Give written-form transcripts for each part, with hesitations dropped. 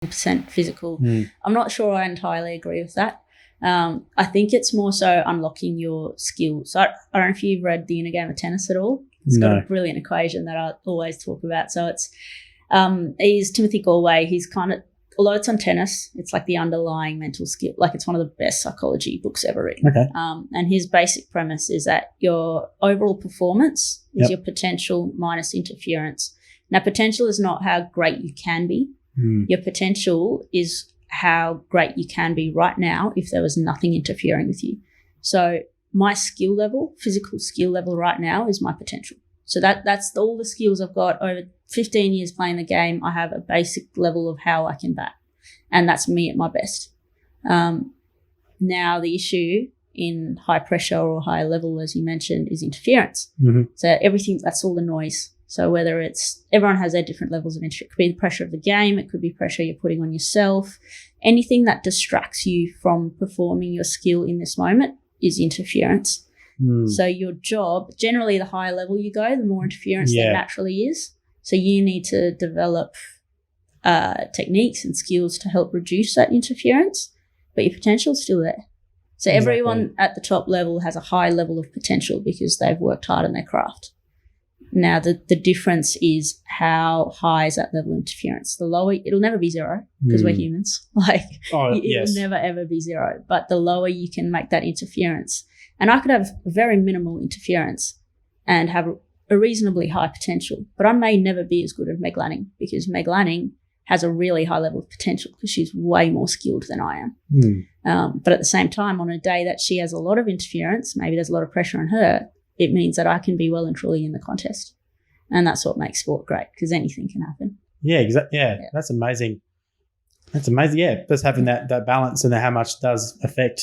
percent physical. I'm not sure I entirely agree with that. I think it's more so unlocking your skills. So I don't know if you've read The Inner Game of Tennis at all. It's got a brilliant equation that I always talk about. So it's he's Timothy Galway. He's kind of, although it's on tennis, it's like the underlying mental skill. Like it's one of the best psychology books ever written. Okay. And his basic premise is that your overall performance is your potential minus interference. Now, potential is not how great you can be. Your potential is how great you can be right now if there was nothing interfering with you. So my skill level, physical skill level right now is my potential. So that's all the skills I've got over 15 years playing the game. I have a basic level of how I can bat, and that's me at my best. Now the issue in high pressure or high level, as you mentioned, is interference. So everything, that's all the noise. So whether it's, everyone has their different levels of interference. It could be the pressure of the game. It could be pressure you're putting on yourself. Anything that distracts you from performing your skill in this moment is interference. So your job, generally the higher level you go, the more interference there naturally is. So you need to develop techniques and skills to help reduce that interference, but your potential is still there. So everyone at the top level has a high level of potential because they've worked hard on their craft. Now, the difference is how high is that level of interference. The lower, it'll never be zero because we're humans. Like, it'll never, ever be zero. But the lower you can make that interference, and I could have very minimal interference and have a reasonably high potential, but I may never be as good as Meg Lanning because Meg Lanning has a really high level of potential because she's way more skilled than I am. But at the same time, on a day that she has a lot of interference, maybe there's a lot of pressure on her, it means that I can be well and truly in the contest. And that's what makes sport great because anything can happen. Yeah, exactly. Yeah, that's amazing. That's amazing. Yeah, just having that balance and how much does affect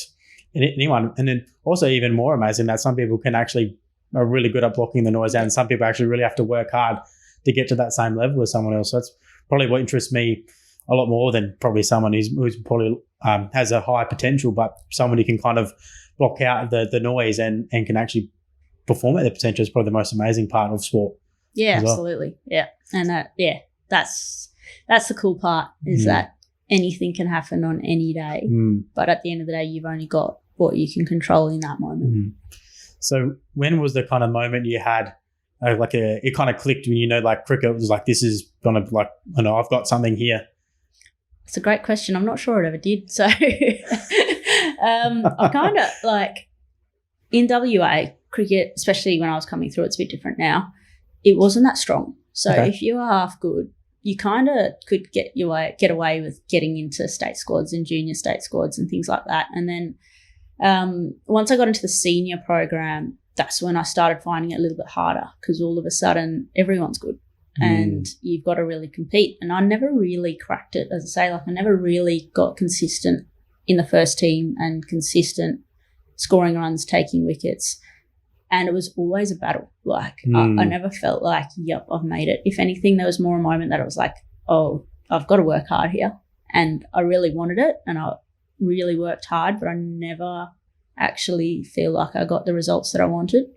anyone. And then also even more amazing that some people can actually are really good at blocking the noise out, and some people actually really have to work hard to get to that same level as someone else. So that's probably what interests me a lot more than probably someone who's probably has a high potential, but someone who can kind of block out the noise and can actually perform at their potential is probably the most amazing part of sport. Yeah, absolutely. Yeah. And that's the cool part is that anything can happen on any day. But at the end of the day, you've only got what you can control in that moment. So when was the kind of moment you had it kind of clicked when like cricket was like, this is going to like, I know I've got something here? It's a great question. I'm not sure it ever did. So I kind of like in WA cricket, especially when I was coming through, it's a bit different now. It wasn't that strong. So if you were half good, you kind of could get away with getting into state squads and junior state squads and things like that. And then once I got into the senior program, that's when I started finding it a little bit harder because all of a sudden everyone's good and you've got to really compete. And I never really cracked it, as I say, like I never really got consistent in the first team and consistent scoring runs, taking wickets. And it was always a battle. Like I never felt like, yep, I've made it. If anything, there was more a moment that it was like, oh, I've got to work hard here. And I really wanted it and I really worked hard, but I never actually feel like I got the results that I wanted.